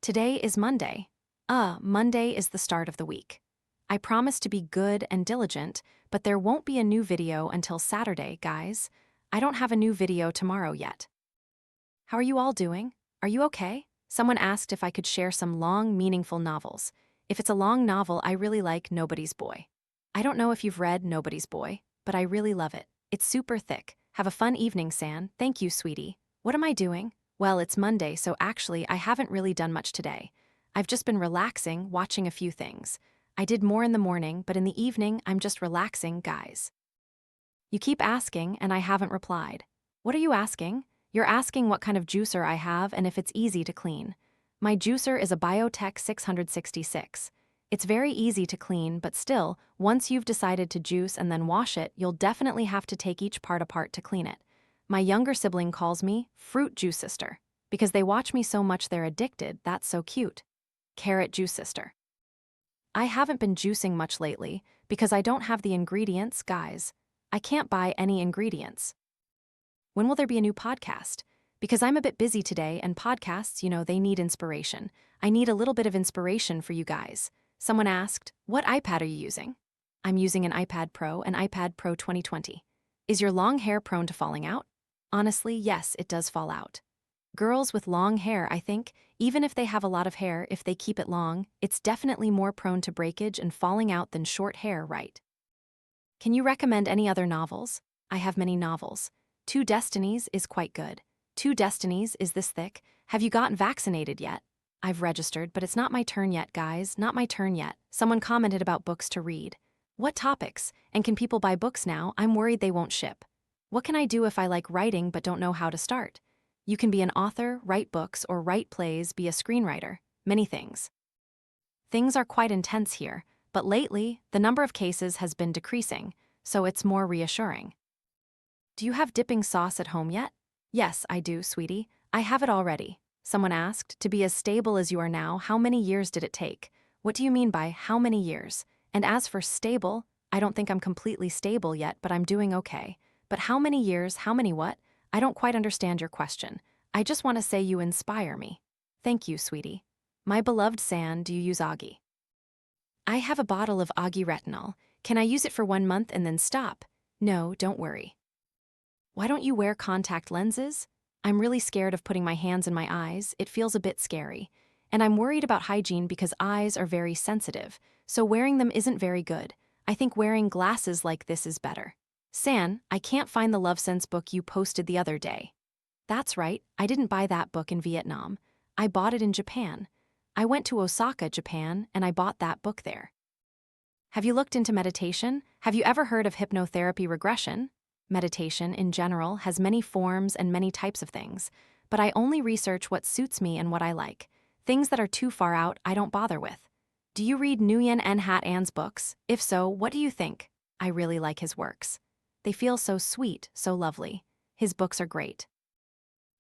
Today is Monday. Monday is the start of the week. I promise to be good and diligent, but there won't be a new video until Saturday, guys. I don't have a new video tomorrow yet. How are you all doing? Are you okay? Someone asked if I could share some long, meaningful novels. If it's a long novel, I really like Nobody's Boy. I don't know if you've read Nobody's Boy, but I really love it. It's super thick. Have a fun evening, San. Thank you, sweetie. What am I doing? Well, it's Monday, so actually I haven't really done much today. I've just been relaxing, watching a few things. I did more in the morning, but in the evening, I'm just relaxing, guys. You keep asking, and I haven't replied. What are you asking? You're asking what kind of juicer I have and if it's easy to clean. My juicer is a Biotech 666. It's very easy to clean, but still, once you've decided to juice and then wash it, you'll definitely have to take each part apart to clean it. My younger sibling calls me Fruit Juice Sister. Because they watch me so much they're addicted, that's so cute. Carrot Juice Sister. I haven't been juicing much lately because I don't have the ingredients, guys. I can't buy any ingredients. When will there be a new podcast? Because I'm a bit busy today and podcasts, they need inspiration. I need a little bit of inspiration for you guys. Someone asked, what iPad are you using? I'm using an iPad Pro, an iPad Pro 2020. Is your long hair prone to falling out? Honestly, yes, it does fall out. Girls with long hair, I think, even if they have a lot of hair, if they keep it long, it's definitely more prone to breakage and falling out than short hair, right? Can you recommend any other novels? I have many novels. Two Destinies is quite good. Two Destinies is this thick. Have you gotten vaccinated yet? I've registered, but it's not my turn yet, guys. Not my turn yet. Someone commented about books to read. What topics? And can people buy books now? I'm worried they won't ship. What can I do if I like writing but don't know how to start? You can be an author, write books, or write plays, be a screenwriter. Many things. Things are quite intense here, but lately, the number of cases has been decreasing, so it's more reassuring. Do you have dipping sauce at home yet? Yes, I do, sweetie. I have it already. Someone asked, to be as stable as you are now, how many years did it take? What do you mean by how many years? And as for stable, I don't think I'm completely stable yet, but I'm doing okay. But how many years, how many what? I don't quite understand your question. I just want to say you inspire me. Thank you, sweetie. My beloved San, do you use Augie? I have a bottle of Augie retinol. Can I use it for 1 month and then stop? No, don't worry. Why don't you wear contact lenses? I'm really scared of putting my hands in my eyes. It feels a bit scary. And I'm worried about hygiene because eyes are very sensitive, so wearing them isn't very good. I think wearing glasses like this is better. San, I can't find the Love Sense book you posted the other day. That's right, I didn't buy that book in Vietnam. I bought it in Japan. I went to Osaka, Japan, and I bought that book there. Have you looked into meditation? Have you ever heard of hypnotherapy regression? Meditation, in general, has many forms and many types of things, but I only research what suits me and what I like. Things that are too far out, I don't bother with. Do you read Nguyen N. Hat Ann's books? If so, what do you think? I really like his works. They feel so sweet, so lovely. His books are great.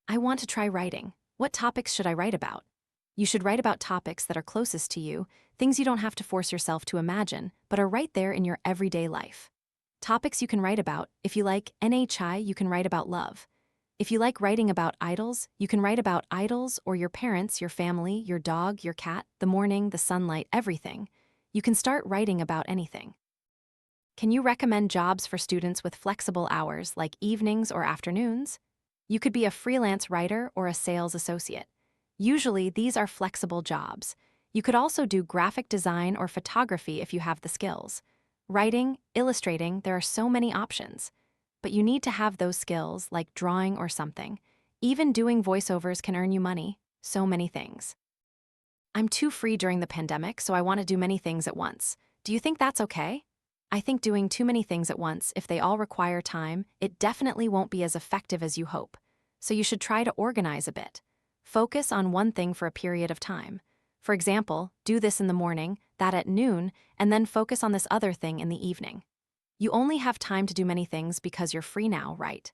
I want to try writing. What topics should I write about? You should write about topics that are closest to you, things you don't have to force yourself to imagine, but are right there in your everyday life. Topics you can write about, if you like NHI, you can write about love. If you like writing about idols, you can write about idols or your parents, your family, your dog, your cat, the morning, the sunlight, everything. You can start writing about anything. Can you recommend jobs for students with flexible hours like evenings or afternoons? You could be a freelance writer or a sales associate. Usually, these are flexible jobs. You could also do graphic design or photography if you have the skills. Writing, illustrating, there are so many options. But you need to have those skills, like drawing or something. Even doing voiceovers can earn you money. So many things. I'm too free during the pandemic, so I want to do many things at once. Do you think that's okay? I think doing too many things at once, if they all require time, it definitely won't be as effective as you hope. So you should try to organize a bit. Focus on one thing for a period of time. For example, do this in the morning, that at noon, and then focus on this other thing in the evening. You only have time to do many things because you're free now, right?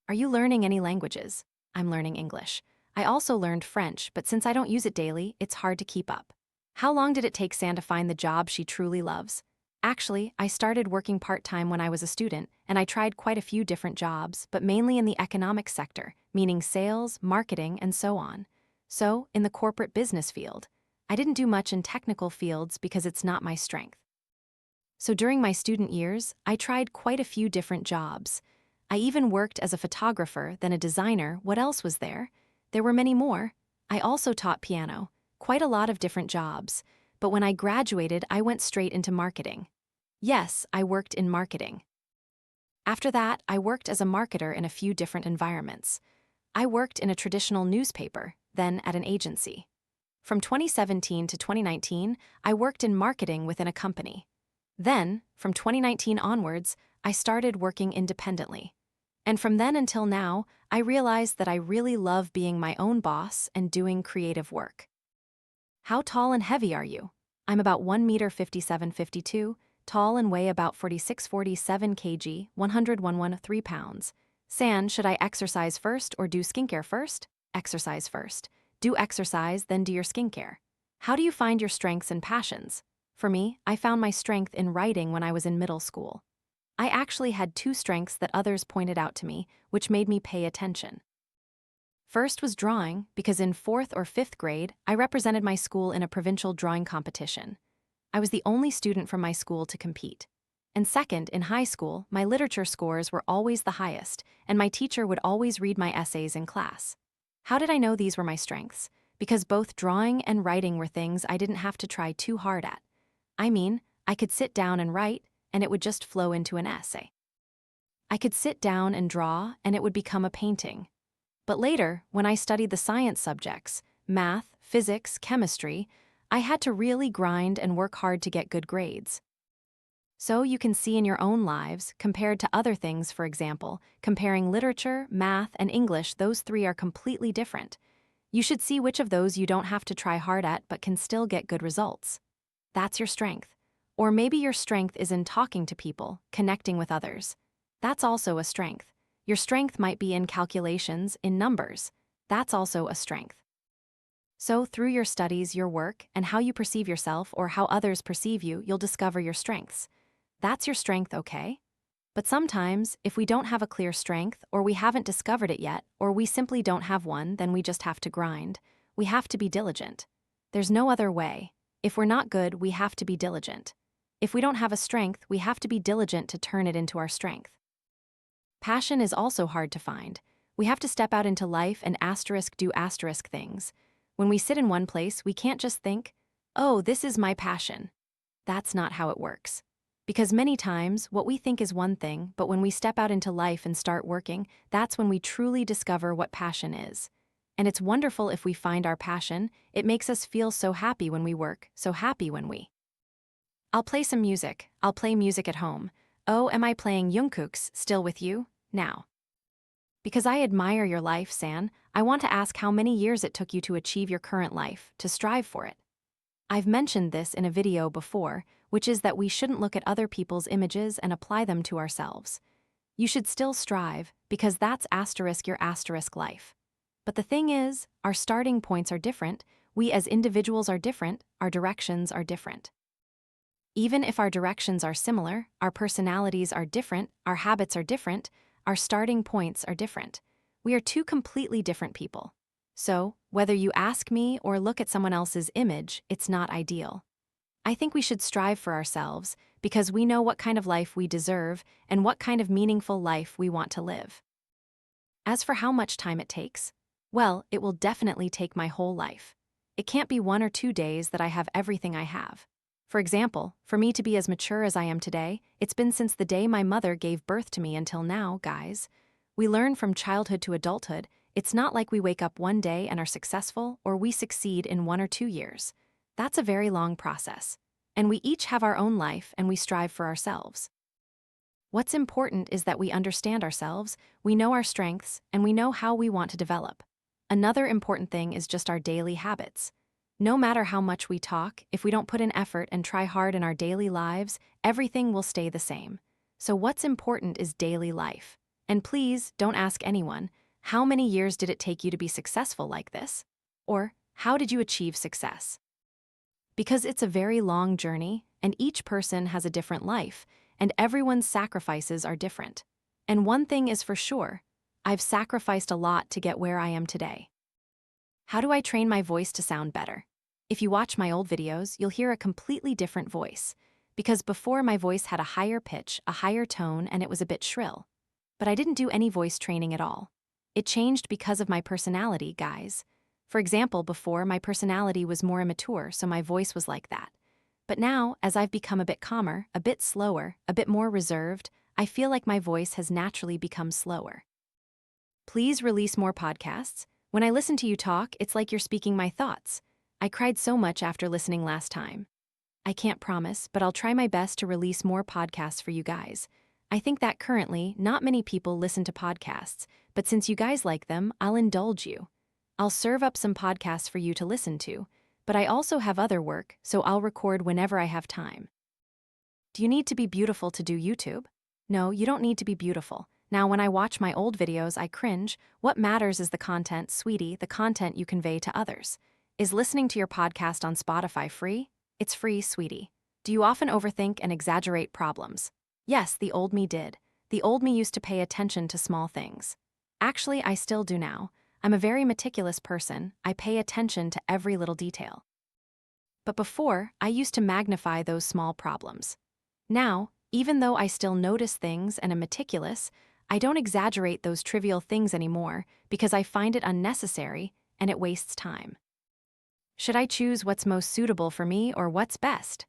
Are you learning any languages? I'm learning English. I also learned French, but since I don't use it daily, it's hard to keep up. How long did it take San to find the job she truly loves? Actually, I started working part-time when I was a student, and I tried quite a few different jobs, but mainly in the economic sector, meaning sales, marketing, and so on. So, in the corporate business field, I didn't do much in technical fields because it's not my strength. So during my student years, I tried quite a few different jobs. I even worked as a photographer, then a designer. What else was there? There were many more. I also taught piano, quite a lot of different jobs. But when I graduated, I went straight into marketing. Yes, I worked in marketing. After that, I worked as a marketer in a few different environments. I worked in a traditional newspaper, then at an agency. From 2017 to 2019, I worked in marketing within a company. Then, from 2019 onwards, I started working independently. And from then until now, I realized that I really love being my own boss and doing creative work. How tall and heavy are you? I'm about 1 meter 57, 52, tall and weigh about 46, 47 kg, 101, pounds. San, should I exercise first or do skincare first? Exercise first. Do exercise, then do your skincare. How do you find your strengths and passions? For me, I found my strength in writing when I was in middle school. I actually had two strengths that others pointed out to me, which made me pay attention. First was drawing, because in 4th or 5th grade, I represented my school in a provincial drawing competition. I was the only student from my school to compete. And second, in high school, my literature scores were always the highest, and my teacher would always read my essays in class. How did I know these were my strengths? Because both drawing and writing were things I didn't have to try too hard at. I mean, I could sit down and write, and it would just flow into an essay. I could sit down and draw, and it would become a painting. But later, when I studied the science subjects, math, physics, chemistry, I had to really grind and work hard to get good grades. So you can see in your own lives, compared to other things, for example, comparing literature, math, and English, those three are completely different. You should see which of those you don't have to try hard at but can still get good results. That's your strength. Or maybe your strength is in talking to people, connecting with others. That's also a strength. Your strength might be in calculations, in numbers. That's also a strength. So through your studies, your work, and how you perceive yourself or how others perceive you, you'll discover your strengths. That's your strength, okay? But sometimes, if we don't have a clear strength, or we haven't discovered it yet, or we simply don't have one, then we just have to grind. We have to be diligent. There's no other way. If we're not good, we have to be diligent. If we don't have a strength, we have to be diligent to turn it into our strength. Passion is also hard to find. We have to step out into life and do things. When we sit in one place, we can't just think, oh, this is my passion. That's not how it works. Because many times, what we think is one thing, but when we step out into life and start working, that's when we truly discover what passion is. And it's wonderful if we find our passion. It makes us feel so happy when we work, so happy when we. I'll play some music. I'll play music at home. Oh, am I playing Jungkook's Still With You? Now. Because I admire your life, San, I want to ask how many years it took you to achieve your current life, to strive for it. I've mentioned this in a video before, which is that we shouldn't look at other people's images and apply them to ourselves. You should still strive, because that's your life. But the thing is, our starting points are different, we as individuals are different, our directions are different. Even if our directions are similar, our personalities are different, our habits are different, our starting points are different. We are two completely different people. So, whether you ask me or look at someone else's image, it's not ideal. I think we should strive for ourselves because we know what kind of life we deserve and what kind of meaningful life we want to live. As for how much time it takes, well, it will definitely take my whole life. It can't be 1 or 2 days that I have everything I have. For example, for me to be as mature as I am today, it's been since the day my mother gave birth to me until now, guys. We learn from childhood to adulthood. It's not like we wake up one day and are successful or we succeed in 1 or 2 years. That's a very long process. And we each have our own life and we strive for ourselves. What's important is that we understand ourselves, we know our strengths, and we know how we want to develop. Another important thing is just our daily habits. No matter how much we talk, if we don't put in effort and try hard in our daily lives, everything will stay the same. So what's important is daily life. And please, don't ask anyone, how many years did it take you to be successful like this? Or, how did you achieve success? Because it's a very long journey, and each person has a different life, and everyone's sacrifices are different. And one thing is for sure, I've sacrificed a lot to get where I am today. How do I train my voice to sound better? If you watch my old videos, you'll hear a completely different voice. Because before, my voice had a higher pitch, a higher tone, and it was a bit shrill. But I didn't do any voice training at all. It changed because of my personality, guys. For example, before, my personality was more immature, so my voice was like that. But now, as I've become a bit calmer, a bit slower, a bit more reserved, I feel like my voice has naturally become slower. Please release more podcasts. When I listen to you talk, it's like you're speaking my thoughts. I cried so much after listening last time. I can't promise, but I'll try my best to release more podcasts for you guys. I think that currently, not many people listen to podcasts, but since you guys like them, I'll indulge you. I'll serve up some podcasts for you to listen to, but I also have other work, so I'll record whenever I have time. Do you need to be beautiful to do YouTube? No, you don't need to be beautiful. Now, when I watch my old videos, I cringe. What matters is the content, sweetie, the content you convey to others. Is listening to your podcast on Spotify free? It's free, sweetie. Do you often overthink and exaggerate problems? Yes, the old me did. The old me used to pay attention to small things. Actually, I still do now. I'm a very meticulous person. I pay attention to every little detail. But before, I used to magnify those small problems. Now, even though I still notice things and am meticulous, I don't exaggerate those trivial things anymore because I find it unnecessary and it wastes time. Should I choose what's most suitable for me or what's best?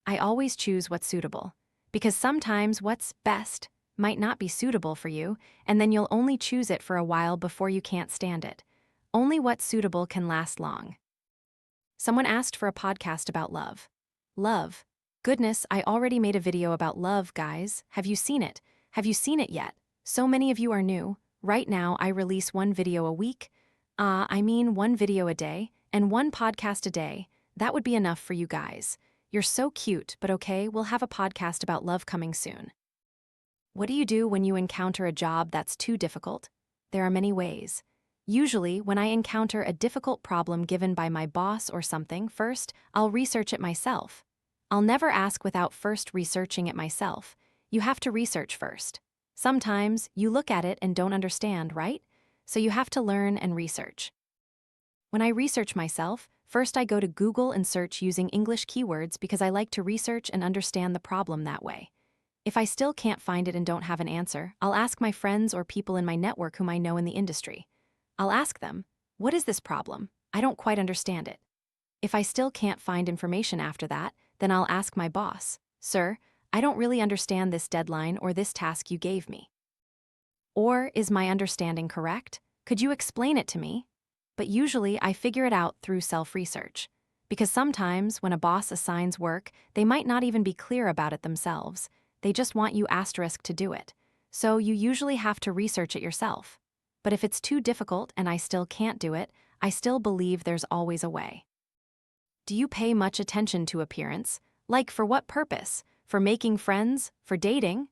I always choose what's suitable, because sometimes what's best might not be suitable for you, and then you'll only choose it for a while before you can't stand it. Only what's suitable can last long. Someone asked for a podcast about love. Love. Goodness, I already made a video about love, guys. Have you seen it? Have you seen it yet? So many of you are new. Right now, I release one video a week. One video a day, and one podcast a day. That would be enough for you guys. You're so cute, but okay, we'll have a podcast about love coming soon. What do you do when you encounter a job that's too difficult? There are many ways. Usually, when I encounter a difficult problem given by my boss or something, first, I'll research it myself. I'll never ask without first researching it myself. You have to research first. Sometimes, you look at it and don't understand, right? So you have to learn and research. When I research myself, first I go to Google and search using English keywords because I like to research and understand the problem that way. If I still can't find it and don't have an answer, I'll ask my friends or people in my network whom I know in the industry. I'll ask them, what is this problem? I don't quite understand it. If I still can't find information after that, then I'll ask my boss, sir, I don't really understand this deadline or this task you gave me. Or, is my understanding correct? Could you explain it to me? But usually I figure it out through self-research. Because sometimes when a boss assigns work, they might not even be clear about it themselves. They just want you asterisk to do it. So you usually have to research it yourself. But if it's too difficult and I still can't do it, I still believe there's always a way. Do you pay much attention to appearance? Like, for what purpose? For making friends? For dating?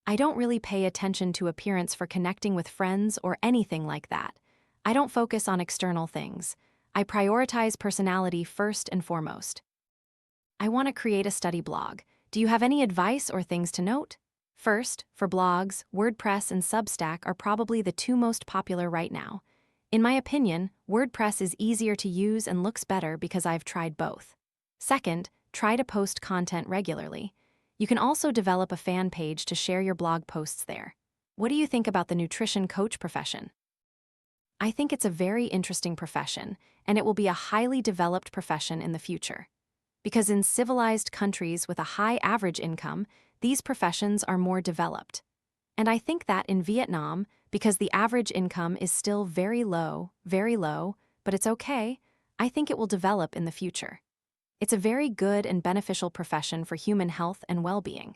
I don't really pay attention to appearance for connecting with friends or anything like that. I don't focus on external things. I prioritize personality first and foremost. I want to create a study blog. Do you have any advice or things to note? First, for blogs, WordPress and Substack are probably the two most popular right now. In my opinion, WordPress is easier to use and looks better because I've tried both. Second, try to post content regularly. You can also develop a fan page to share your blog posts there. What do you think about the nutrition coach profession? I think it's a very interesting profession, and it will be a highly developed profession in the future. Because in civilized countries with a high average income, these professions are more developed. And I think that in Vietnam, because the average income is still very low, but it's okay, I think it will develop in the future. It's a very good and beneficial profession for human health and well-being.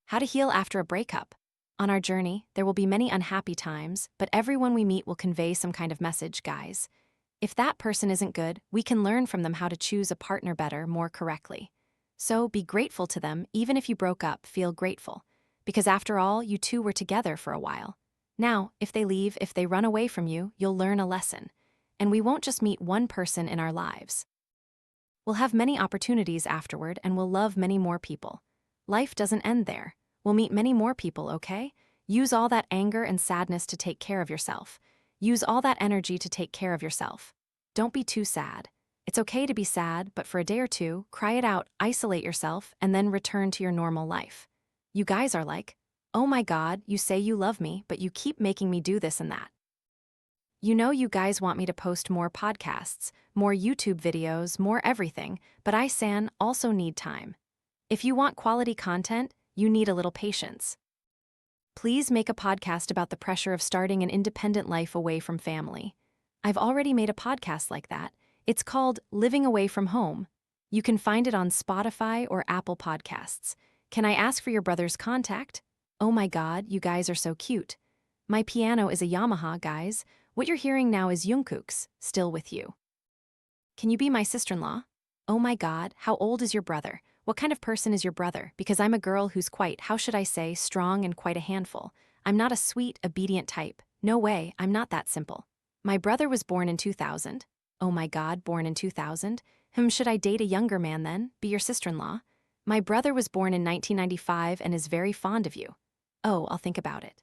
How to heal after a breakup. On our journey, there will be many unhappy times, but everyone we meet will convey some kind of message, guys. If that person isn't good, we can learn from them how to choose a partner better, more correctly. So be grateful to them, even if you broke up, feel grateful. Because after all, you two were together for a while. Now, if they leave, if they run away from you, you'll learn a lesson. And we won't just meet one person in our lives. We'll have many opportunities afterward and we'll love many more people. Life doesn't end there. We'll meet many more people, okay? Use all that anger and sadness to take care of yourself. Use all that energy to take care of yourself. Don't be too sad. It's okay to be sad, but for a day or two, cry it out, isolate yourself, and then return to your normal life. You guys are like, oh my God, you say you love me, but you keep making me do this and that. You know you guys want me to post more podcasts, more YouTube videos, more everything, but I, San, also need time. If you want quality content, you need a little patience. Please make a podcast about the pressure of starting an independent life away from family. I've already made a podcast like that. It's called Living Away from Home. You can find it on Spotify or Apple Podcasts. Can I ask for your brother's contact? Oh my God, you guys are so cute. My piano is a Yamaha, guys. What you're hearing now is Jungkook's, Still With You. Can you be my sister-in-law? Oh my God, how old is your brother? What kind of person is your brother? Because I'm a girl who's quite, how should I say, strong and quite a handful. I'm not a sweet, obedient type. No way, I'm not that simple. My brother was born in 2000. Oh my God, born in 2000? Should I date a younger man then? Be your sister-in-law? My brother was born in 1995 and is very fond of you. Oh, I'll think about it.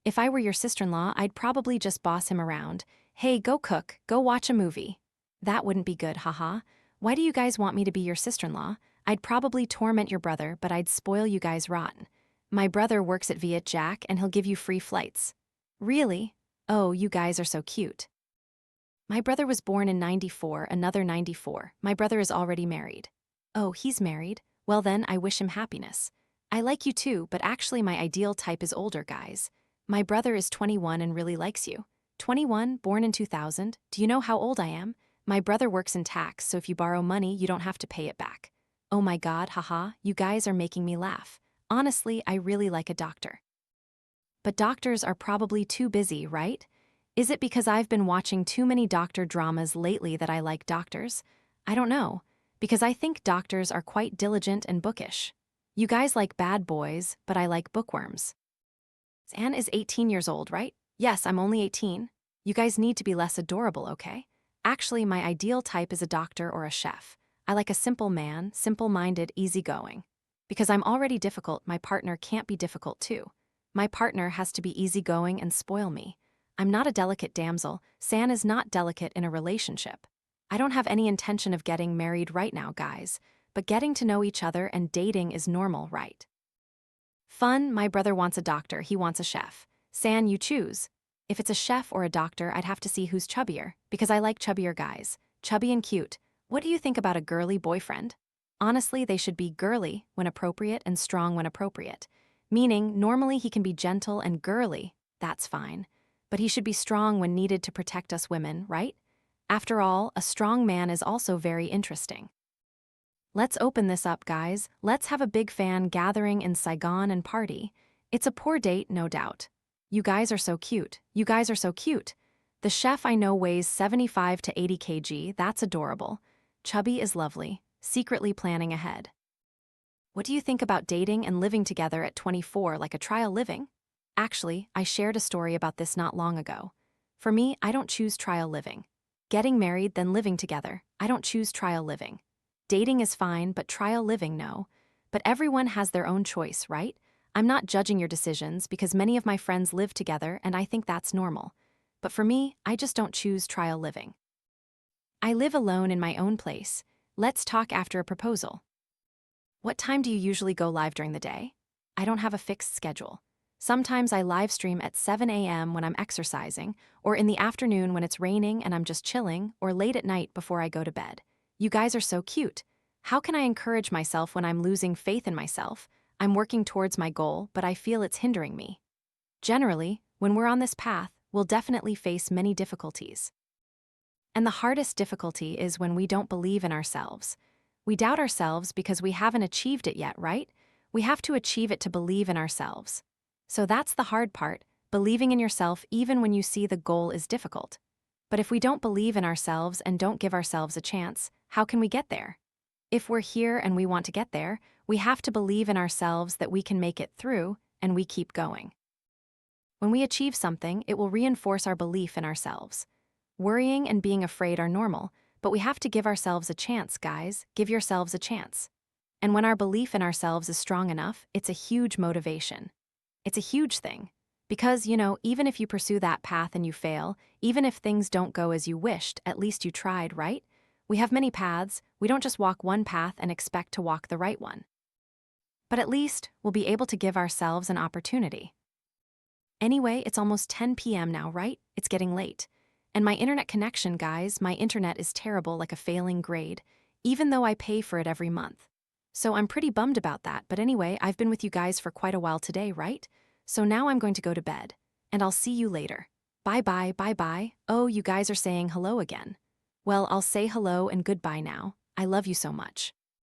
If I were your sister-in-law, I'd probably just boss him around. Hey, go cook, go watch a movie. That wouldn't be good, haha. Why do you guys want me to be your sister-in-law? I'd probably torment your brother, but I'd spoil you guys rotten. My brother works at Viet Jack and he'll give you free flights. Really? Oh, you guys are so cute. My brother was born in 94, another 94. My brother is already married. Oh, he's married? Well then, I wish him happiness. I like you too, but actually my ideal type is older guys. My brother is 21 and really likes you. 21, born in 2000. Do you know how old I am? My brother works in tax, so if you borrow money, you don't have to pay it back. Oh my God, haha, you guys are making me laugh. Honestly, I really like a doctor. But doctors are probably too busy, right? Is it because I've been watching too many doctor dramas lately that I like doctors? I don't know, because I think doctors are quite diligent and bookish. You guys like bad boys, but I like bookworms. Anne is 18 years old, right? Yes, I'm only 18. You guys need to be less adorable, okay? Actually, my ideal type is a doctor or a chef. I like a simple man, simple-minded, easygoing. Because I'm already difficult, my partner can't be difficult too. My partner has to be easygoing and spoil me. I'm not a delicate damsel. San is not delicate in a relationship. I don't have any intention of getting married right now, guys, but getting to know each other and dating is normal, right? Fun, my brother wants a doctor, he wants a chef. San, you choose. If it's a chef or a doctor, I'd have to see who's chubbier, because I like chubbier guys. Chubby and cute. What do you think about a girly boyfriend? Honestly, they should be girly when appropriate and strong when appropriate. Meaning, normally he can be gentle and girly, that's fine. But he should be strong when needed to protect us women, right? After all, a strong man is also very interesting. Let's open this up, guys. Let's have a big fan gathering in Saigon and party. It's a poor date, no doubt. You guys are so cute. You guys are so cute. The chef I know weighs 75 to 80 kg. That's adorable. Chubby is lovely, secretly planning ahead. What do you think about dating and living together at 24 like a trial living? Actually, I shared a story about this not long ago. For me, I don't choose trial living. Getting married, then living together. I don't choose trial living. Dating is fine, but trial living, no. But everyone has their own choice, right? I'm not judging your decisions because many of my friends live together and I think that's normal. But for me, I just don't choose trial living. I live alone in my own place. Let's talk after a proposal. What time do you usually go live during the day? I don't have a fixed schedule. Sometimes I live stream at 7 a.m. when I'm exercising, or in the afternoon when it's raining and I'm just chilling, or late at night before I go to bed. You guys are so cute. How can I encourage myself when I'm losing faith in myself? I'm working towards my goal, but I feel it's hindering me. Generally, when we're on this path, we'll definitely face many difficulties. And the hardest difficulty is when we don't believe in ourselves. We doubt ourselves because we haven't achieved it yet, right? We have to achieve it to believe in ourselves. So that's the hard part, believing in yourself even when you see the goal is difficult. But if we don't believe in ourselves and don't give ourselves a chance, how can we get there? If we're here and we want to get there, we have to believe in ourselves that we can make it through, and we keep going. When we achieve something, it will reinforce our belief in ourselves. Worrying and being afraid are normal, but we have to give ourselves a chance, guys. Give yourselves a chance. And when our belief in ourselves is strong enough, it's a huge motivation. It's a huge thing. Because, even if you pursue that path and you fail, even if things don't go as you wished, at least you tried, right? We have many paths. We don't just walk one path and expect to walk the right one. But at least we'll be able to give ourselves an opportunity. Anyway, it's almost 10 p.m. now, right? It's getting late. And my internet connection, guys, my internet is terrible, like a failing grade, even though I pay for it every month. So I'm pretty bummed about that, but anyway, I've been with you guys for quite a while today, right? So now I'm going to go to bed. And I'll see you later. Bye-bye, bye-bye. Oh, you guys are saying hello again. Well, I'll say hello and goodbye now. I love you so much.